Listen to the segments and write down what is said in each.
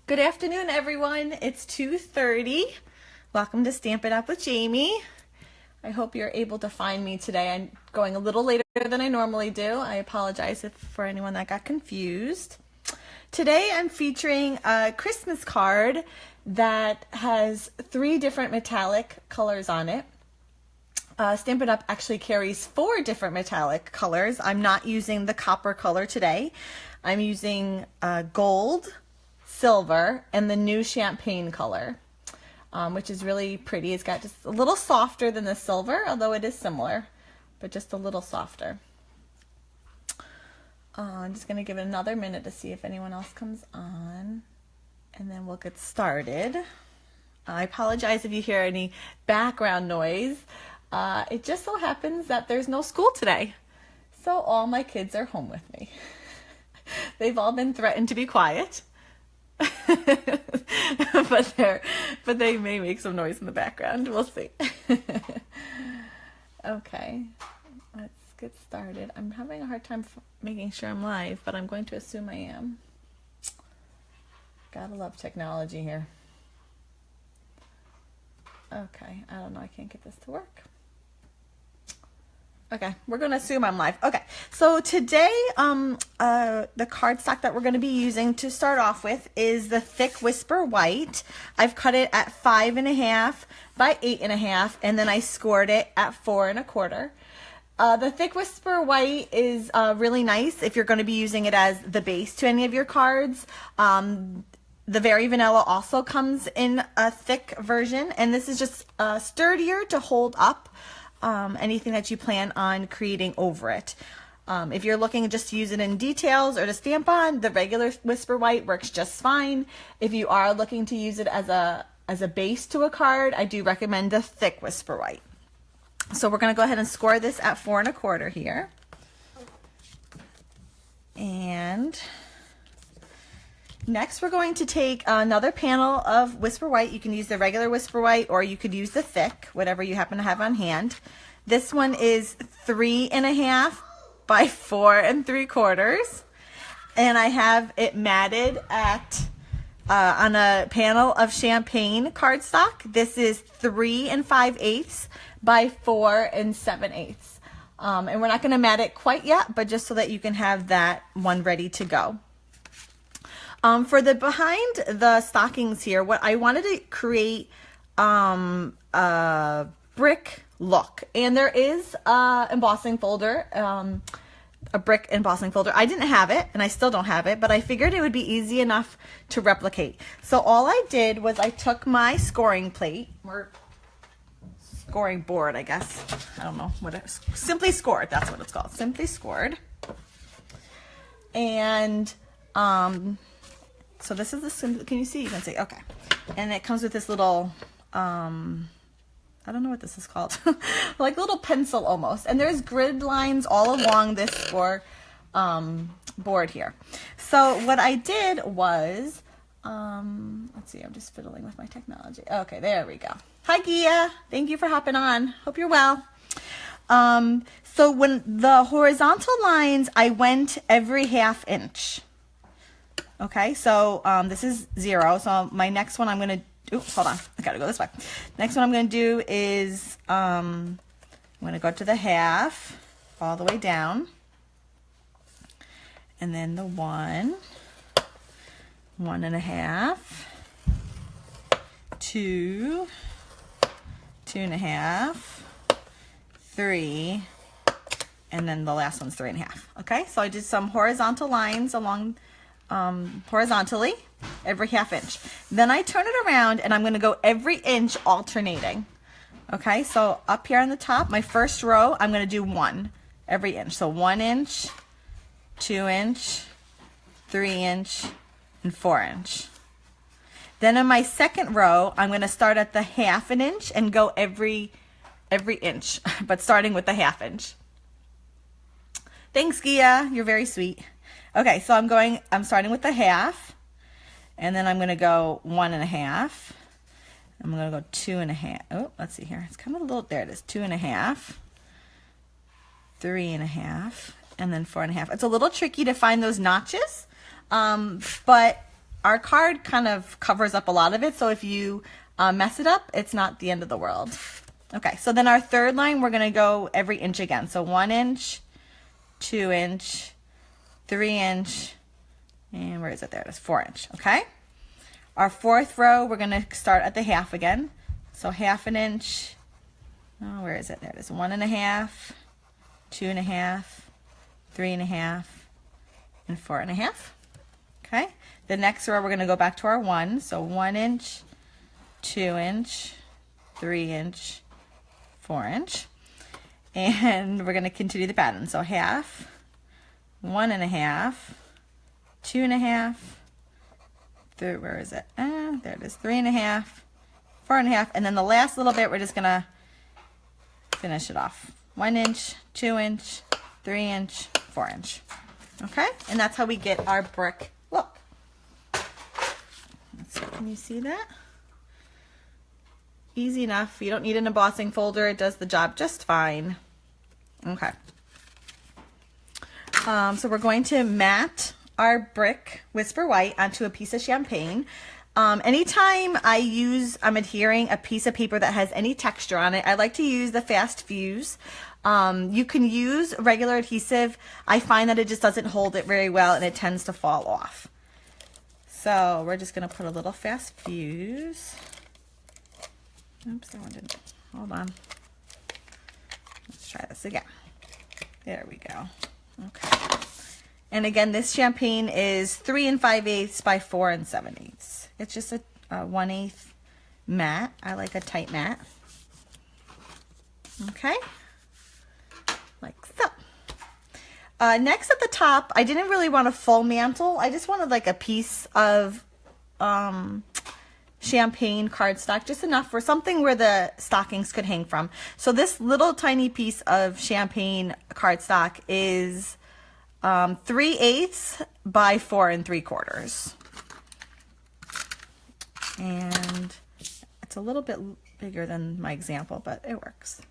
Good afternoon, everyone. It's 2:30. Welcome to Stamp It Up with Jaimie. I hope you're able to find me today. I'm going a little later than I normally do. I apologize for anyone that got confused. Today I'm featuring a Christmas card that has 3 different metallic colors on it. Stampin' Up! Actually carries 4 different metallic colors. I'm not using the copper color today. I'm using gold, silver, and the new champagne color, which is really pretty. It's got just a little softer than the silver, although it is similar, but just a little softer. I'm just going to give it another minute to see if anyone else comes on, and then we'll get started. I apologize if you hear any background noise. It just so happens that there's no school today, so all my kids are home with me. They've all been threatened to be quiet. but they may make some noise in the background. We'll see. Okay, let's get started. I'm having a hard time making sure I'm live, but I'm going to assume I am. Gotta love technology here. Okay, I don't know. I can't get this to work. Okay, we're going to assume I'm live. Okay, so today the cardstock that we're going to be using to start off with is the Thick Whisper White. I've cut it at 5.5 by 8.5, and then I scored it at 4 1/4. The Thick Whisper White is really nice if you're going to be using it as the base to any of your cards. The Very Vanilla also comes in a thick version, and this is just sturdier to hold up anything that you plan on creating over it. If you're looking just to use it in details or to stamp on, the regular Whisper White works just fine. If you are looking to use it as a base to a card, I do recommend the Thick Whisper White. So we're going to go ahead and score this at 4 1/4 here. And next we're going to take another panel of Whisper White. You can use the regular Whisper White or you could use the thick, whatever you happen to have on hand. This one is 3.5 by 4 3/4. And I have it matted at on a panel of champagne cardstock. This is 3 5/8 by 4 7/8. And we're not going to mat it quite yet, but just so that you can have that one ready to go. For the behind the stockings here, what I wanted to create a brick look, and there is a embossing folder, a brick embossing folder. I didn't have it, and I still don't have it, but I figured it would be easy enough to replicate. So all I did was I took my scoring plate, or scoring board, I guess. I don't know what it is. Simply Scored, that's what it's called. Simply Scored. And so this is the, can you see? You can see, okay. And it comes with this little, I don't know what this is called, like little pencil almost. And there's grid lines all along this score board here. So what I did was, let's see, I'm just fiddling with my technology. Okay, there we go. Hi, Gia. Thank you for hopping on. Hope you're well. So when the horizontal lines, I went every 1/2 inch. Okay, so this is 0. So my next one I'm going to, oops, hold on. I got to go this way. Next one I'm going to do is I'm going to go to the 1/2 all the way down. And then the 1, 1.5, 2, 2.5, 3, and then the last one's 3.5. Okay, so I did some horizontal lines along horizontally every 1/2 inch. Then I turn it around and I'm going to go every inch alternating. Okay, so up here on the top, my first row, I'm going to do 1 every inch. So 1 inch, 2 inch, 3 inch, and 4 inch. Then in my second row, I'm going to start at the 1/2 inch and go every inch, but starting with the 1/2 inch. Thanks, Gia. You're very sweet. Okay, so I'm starting with the 1/2, and then I'm going to go 1.5. I'm going to go 2.5. Oh, let's see here. It's kind of a little, there it is, 2.5, 3.5, and then 4.5. It's a little tricky to find those notches, but our card kind of covers up a lot of it, so if you mess it up, it's not the end of the world. Okay, so then our third line, we're gonna go every inch again. So 1 inch, 2 inch, 3 inch, and where is it? There it is, 4 inch, okay? Our fourth row, we're gonna start at the half again. So 1/2 inch, oh, where is it? There it is, 1 1/2, 2 1/2, 3 1/2, and 4 1/2, okay? The next row, we're gonna go back to our 1, so 1 inch, 2 inch, 3 inch, 4 inch, and we're going to continue the pattern. So 1/2, 1 1/2, 2 1/2, where is it? There it is, 3 1/2, 4 1/2, and then the last little bit, we're just going to finish it off. 1 inch, 2 inch, 3 inch, 4 inch. Okay, and that's how we get our brick look. Let's see, can you see that? Easy enough. You don't need an embossing folder. It does the job just fine. Okay. So we're going to mat our brick Whisper White onto a piece of champagne. Anytime I'm adhering a piece of paper that has any texture on it, I like to use the Fast Fuse. You can use regular adhesive. I find that it just doesn't hold it very well and it tends to fall off. So we're just going to put a little Fast Fuse. Oops, that one didn't. Hold on. Let's try this again. There we go. Okay. And again, this champagne is 3 5/8 by 4 7/8. It's just a 1/8 mat. I like a tight mat. Okay. Like so. Next at the top, I didn't really want a full mantle. I just wanted like a piece of champagne cardstock, just enough for something where the stockings could hang from. So this little tiny piece of champagne cardstock is 3/8 by 4 3/4. And it's a little bit bigger than my example, but it works.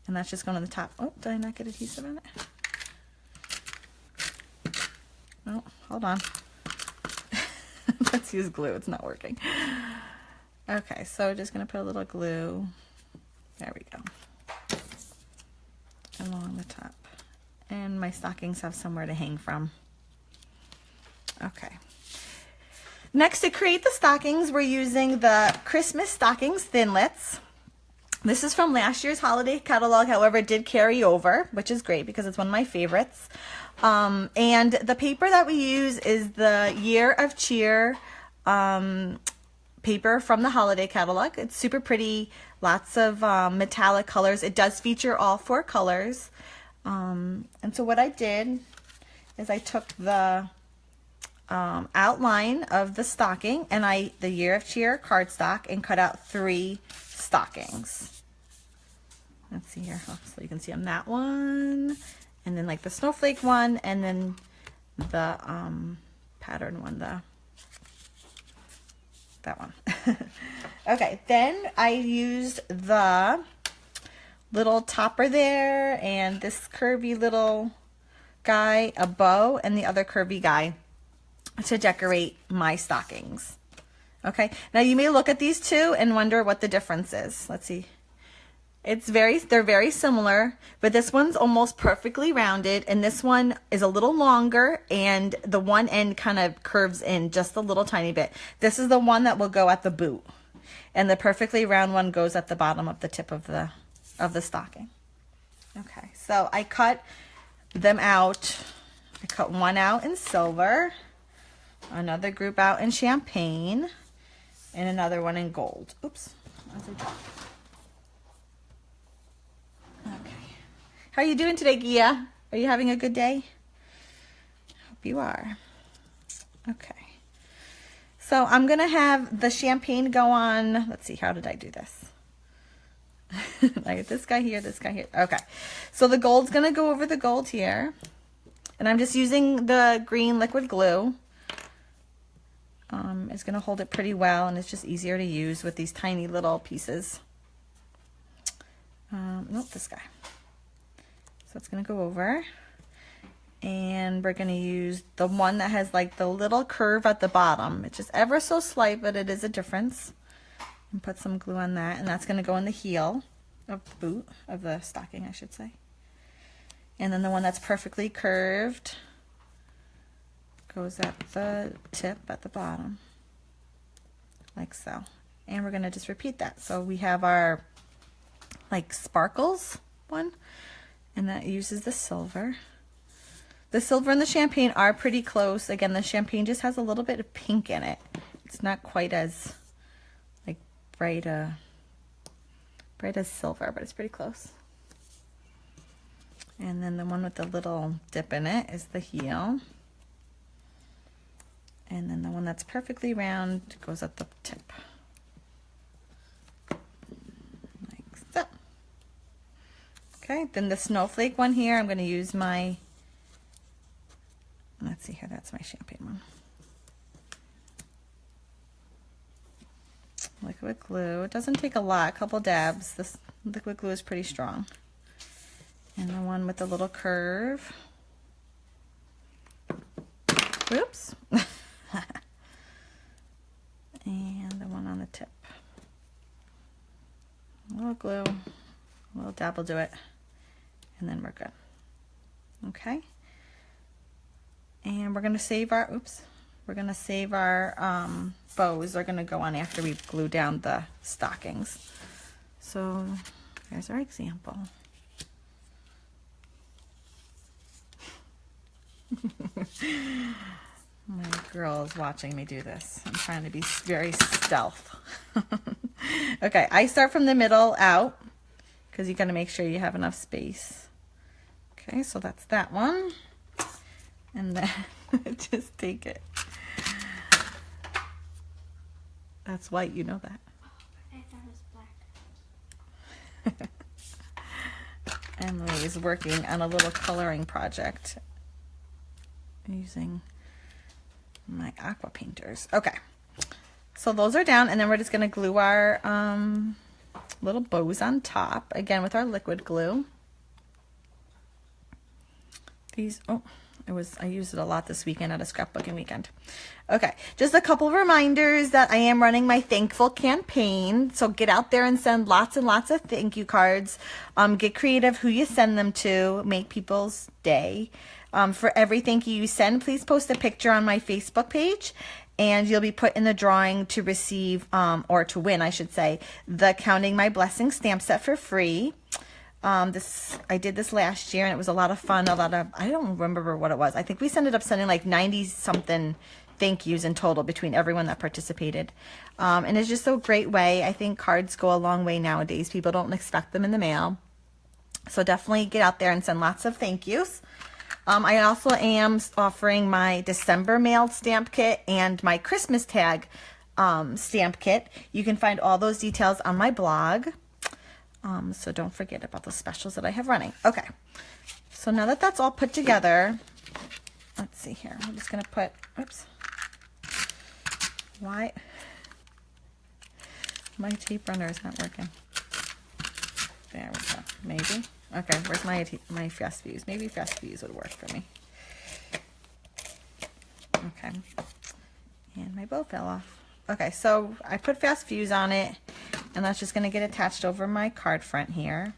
And that's just going on the top. Oh, did I not get adhesive on it? Oh, hold on. Let's use glue. It's not working. Okay, so just going to put a little glue. There we go. Along the top. And my stockings have somewhere to hang from. Okay. Next, to create the stockings, we're using the Christmas Stockings Thinlits. This is from last year's holiday catalog. However, it did carry over, which is great because it's one of my favorites. And the paper that we use is the Year of Cheer paper from the holiday catalog. It's super pretty, lots of metallic colors. It does feature all 4 colors. And so what I did is I took the outline of the stocking and the Year of Cheer cardstock and cut out 3 stockings. Let's see here, so you can see them, that one, and then like the snowflake one, and then the pattern one, that one. Okay, then I used the little topper there and this curvy little guy, a bow, and the other curvy guy to decorate my stockings. Okay, now you may look at these two and wonder what the difference is. Let's see. They're very similar, but this one's almost perfectly rounded, and this one is a little longer, and the one end kind of curves in just a little tiny bit. This is the one that will go at the boot, and the perfectly round one goes at the bottom of the tip of the stocking. Okay, so I cut them out. I cut one out in silver, another group out in champagne, and another one in gold. Oops. Okay. How are you doing today, Gia? Are you having a good day? Hope you are. Okay. So I'm going to have the champagne go on. Let's see, how did I do this? I get this guy here, this guy here. Okay. So the gold's going to go over the gold here. And I'm just using the green liquid glue. It's going to hold it pretty well, and it's just easier to use with these tiny little pieces. Nope, this guy. So it's going to go over. And we're going to use the one that has like the little curve at the bottom. It's just ever so slight, but it is a difference. And put some glue on that, and that's going to go in the heel of the boot, of the stocking, I should say. And then the one that's perfectly curved goes at the tip at the bottom, like so. And we're going to just repeat that. So we have our like sparkles one, and that uses the silver. The silver and the champagne are pretty close. Again, the champagne just has a little bit of pink in it. It's not quite as like bright as silver, but it's pretty close. And then the one with the little dip in it is the heel. And then the one that's perfectly round goes at the tip. Like so. Okay, then the snowflake one here, I'm going to use my, let's see here, that's my champagne one. Liquid glue. It doesn't take a lot, a couple dabs. This liquid glue is pretty strong. And the one with the little curve. Oops. And the one on the tip. A little glue, a little dab will do it, and then we're good. Okay. And we're going to save our, we're going to save our bows. They're going to go on after we glue down the stockings. So there's our example. My girl is watching me do this. I'm trying to be very stealth. Okay, I start from the middle out because you got to make sure you have enough space. Okay, so that's that one. And then just take it. That's white, you know that. I thought it was black. Emily is working on a little coloring project using my aqua painters. Okay, so those are down, and then we're just going to glue our little bows on top again with our liquid glue. These, I used it a lot this weekend at a scrapbooking weekend. Okay, just a couple reminders that I am running my Thankful campaign. So get out there and send lots and lots of thank you cards. Get creative who you send them to. Make people's day. For every thank you send, please post a picture on my Facebook page, and you'll be put in the drawing to receive, or to win, I should say, the Counting My Blessings stamp set for free. I did this last year, and it was a lot of fun. I don't remember what it was. I think we ended up sending like 90 something thank yous in total between everyone that participated. And it's just a great way. I think cards go a long way nowadays. People don't expect them in the mail. So definitely get out there and send lots of thank yous. I also am offering my December mailed stamp kit and my Christmas tag stamp kit. You can find all those details on my blog. So don't forget about the specials that I have running. Okay, so now that that's all put together, let's see here. I'm just going to put, why? My tape runner is not working. There we go. Maybe. Okay, where's my fast views? Maybe fast views would work for me. Okay, and my bow fell off. Okay, so I put fast views on it, and that's just going to get attached over my card front here.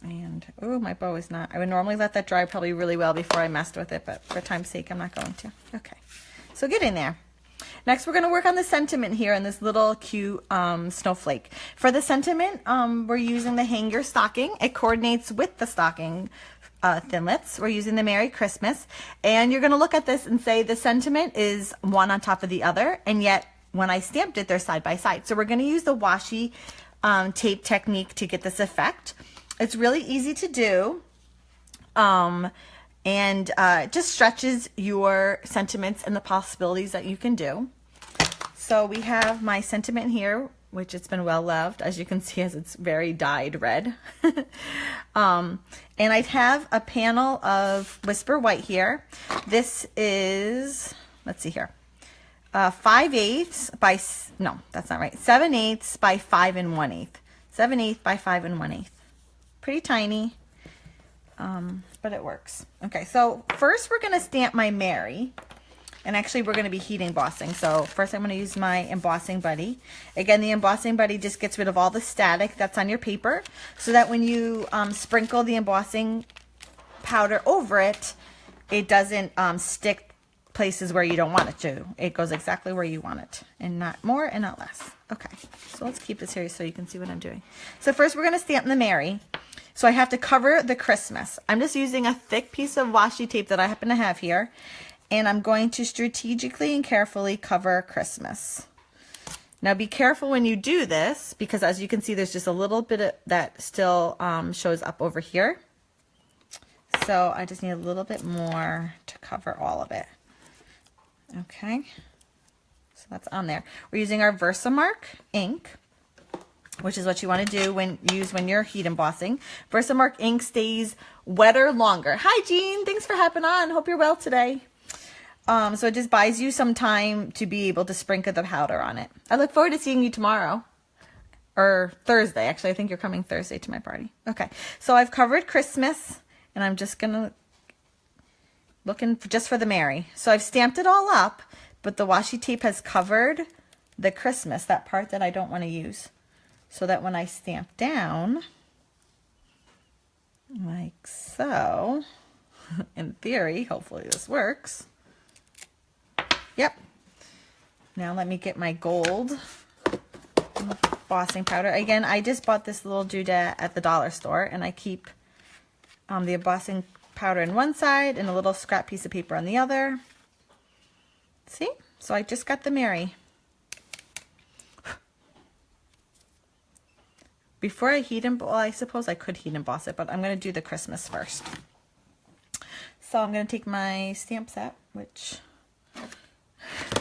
And, oh, my bow is not, I would normally let that dry probably really well before I messed with it, but for time's sake, I'm not going to. Okay, so get in there. Next, we're going to work on the sentiment here in this little cute snowflake. For the sentiment, we're using the Hang Your Stocking. It coordinates with the stocking Thinlits. We're using the Merry Christmas. And you're going to look at this and say the sentiment is one on top of the other, and yet when I stamped it, they're side by side. So we're going to use the washi tape technique to get this effect. It's really easy to do. And it just stretches your sentiments and the possibilities that you can do. So we have my sentiment here, which it's been well loved, as you can see, as it's very dyed red. And I have a panel of Whisper White here. This is, let's see here, 5/8 by, no, that's not right, 7/8 by 5 1/8. 7/8 by 5 1/8. Pretty tiny. but it works. Okay, so first we're going to stamp my Mary. And actually, we're going to be heat embossing. So first I'm going to use my embossing buddy. Again, the embossing buddy just gets rid of all the static that's on your paper, so that when you sprinkle the embossing powder over it, it doesn't stick places where you don't want it to. It goes exactly where you want it, and not more and not less. Okay, so let's keep this here so you can see what I'm doing. So first we're going to stamp the Mary. So I have to cover the Christmas. I'm just using a thick piece of washi tape that I happen to have here. And I'm going to strategically and carefully cover Christmas. Now be careful when you do this, because as you can see, there's just a little bit of that still shows up over here. So I just need a little bit more to cover all of it. Okay, so that's on there. We're using our Versamark ink, which is what you want to do when you're heat embossing. Versamark ink stays wetter longer. Hi Jean, thanks for hopping on. Hope you're well today. So it just buys you some time to be able to sprinkle the powder on it. I look forward to seeing you tomorrow. Or Thursday. Actually, I think you're coming Thursday to my party. Okay. So I've covered Christmas. And I'm just going to... just for the Mary. So I've stamped it all up. But the washi tape has covered the Christmas. That part that I don't want to use. So that when I stamp down... like so... in theory, hopefully this works... Yep. Now let me get my gold embossing powder. Again, I just bought this little doodad at the dollar store, and I keep the embossing powder in one side and a little scrap piece of paper on the other. See? So I just got the Mary. Before I heat emboss, well, I suppose I could heat emboss it, but I'm going to do the Christmas first. So I'm going to take my stamp set, which...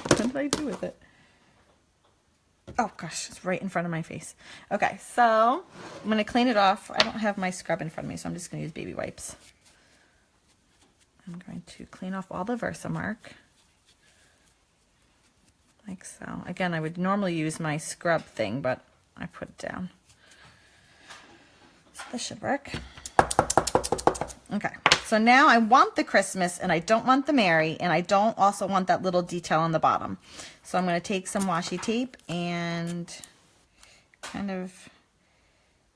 what did I do with it? Oh gosh, it's right in front of my face. Okay, so I'm going to clean it off. I don't have my scrub in front of me, so I'm just going to use baby wipes. I'm going to clean off all the Versamark. Like so. Again, I would normally use my scrub thing, but I put it down. So this should work. Okay, so now I want the Christmas, and I don't want the Mary, and I don't also want that little detail on the bottom. So I'm going to take some washi tape and kind of,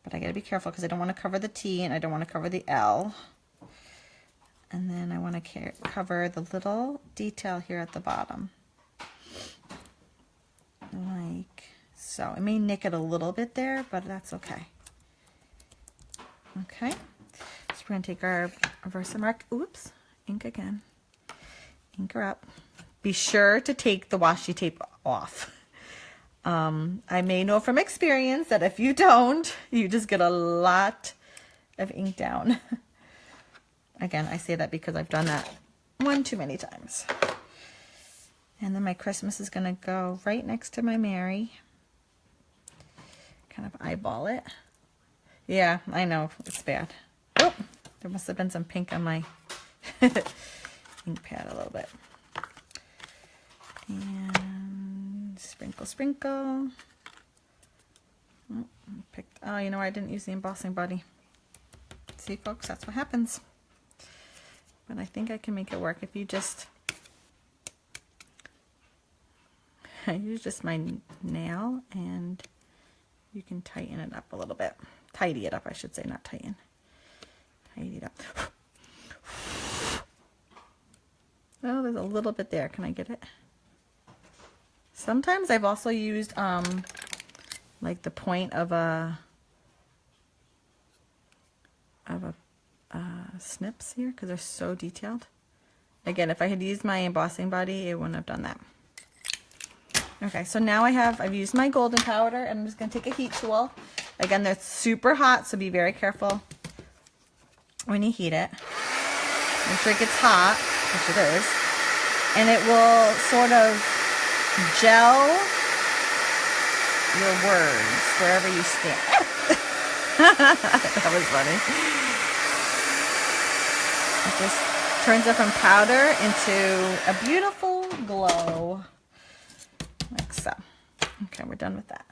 but I got to be careful because I don't want to cover the T and I don't want to cover the L. And then I want to cover the little detail here at the bottom. Like so. It may nick it a little bit there, but that's okay. Okay. So we're going to take our Versamark, oops, ink again, ink her up. Be sure to take the washi tape off. I may know from experience that if you don't, you just get a lot of ink down. Again, I say that because I've done that one too many times. And then my Christmas is going to go right next to my Mary. Kind of eyeball it. Yeah, I know, it's bad. Oh, there must have been some pink on my ink pad a little bit. And sprinkle, sprinkle. Oh, you know, I didn't use the embossing buddy. See, folks, that's what happens. But I think I can make it work if you just... I use just my nail, and you can tighten it up a little bit. Tidy it up, I should say, not tighten. Tidy it up. Oh, there's a little bit there. Can I get it? Sometimes I've also used like the point of a snips here because they're so detailed. Again, if I had used my embossing buddy, it wouldn't have done that. Okay, so now I've used my golden powder, and I'm just going to take a heat tool. Again, they're super hot, so be very careful when you heat it. Make sure it gets hot, which it is, and it will sort of gel your words wherever you stand. That was funny. It just turns it from powder into a beautiful glow. Like so. Okay, we're done with that.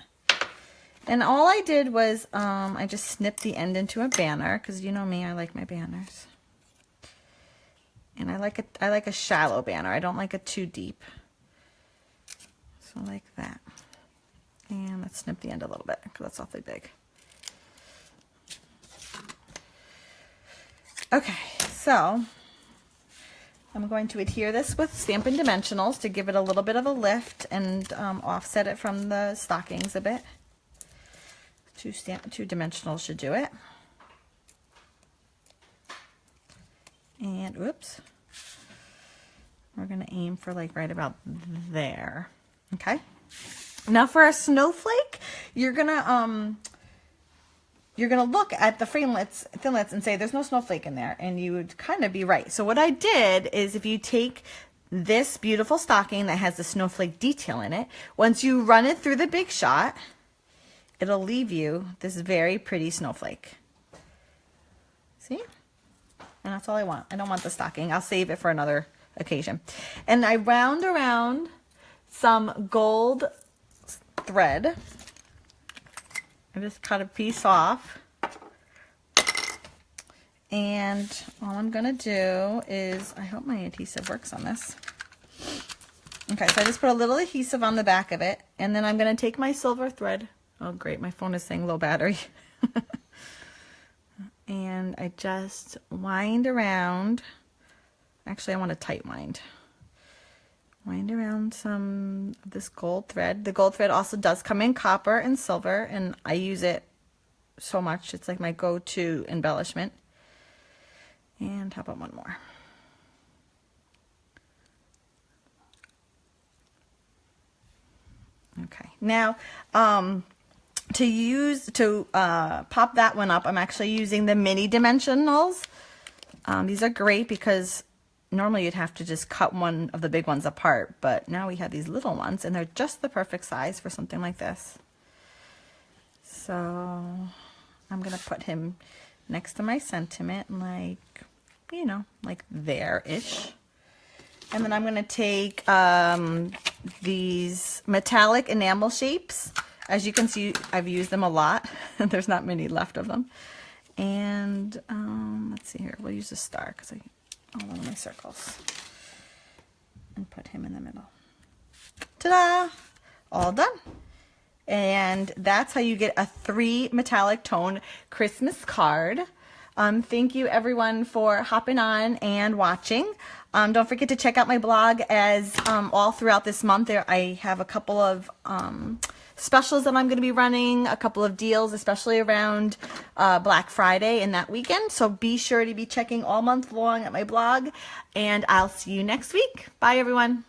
And all I did was I just snipped the end into a banner, because you know me, I like my banners. And I like a shallow banner. I don't like it too deep. So like that. And let's snip the end a little bit, because that's awfully big. Okay, so I'm going to adhere this with Stampin' Dimensionals to give it a little bit of a lift and offset it from the stockings a bit. Two dimensionals should do it. And oops, we're going to aim for like right about there. Okay. Now for a snowflake, you're gonna look at the Thinlits and say there's no snowflake in there, and you would kind of be right. So what I did is, if you take this beautiful stocking that has the snowflake detail in it, once you run it through the Big Shot, it'll leave you this very pretty snowflake. See? And that's all I want. I don't want the stocking. I'll save it for another occasion. And I wound around some gold thread. I just cut a piece off. And all I'm going to do is, I hope my adhesive works on this. Okay, so I just put a little adhesive on the back of it. And then I'm going to take my silver thread. Oh, great. My phone is saying low battery. And I just wind around. Actually, I want a tight wind. Wind around some of this gold thread. The gold thread also does come in copper and silver, and I use it so much. It's like my go-to embellishment. And how about one more? Okay. Now, to pop that one up, I'm actually using the mini dimensionals. These are great because normally you'd have to just cut one of the big ones apart, but now we have these little ones and they're just the perfect size for something like this. So I'm going to put him next to my sentiment, like, you know, like there-ish. And then I'm going to take these metallic enamel shapes. As you can see, I've used them a lot. There's not many left of them. And let's see here. We'll use a star because I all one of my circles. And put him in the middle. Ta-da! All done. And that's how you get a 3 metallic tone Christmas card. Thank you everyone for hopping on and watching. Don't forget to check out my blog, as all throughout this month I have a couple of specials that I'm going to be running, a couple of deals, especially around Black Friday and that weekend. So be sure to be checking all month long at my blog, and I'll see you next week. Bye everyone.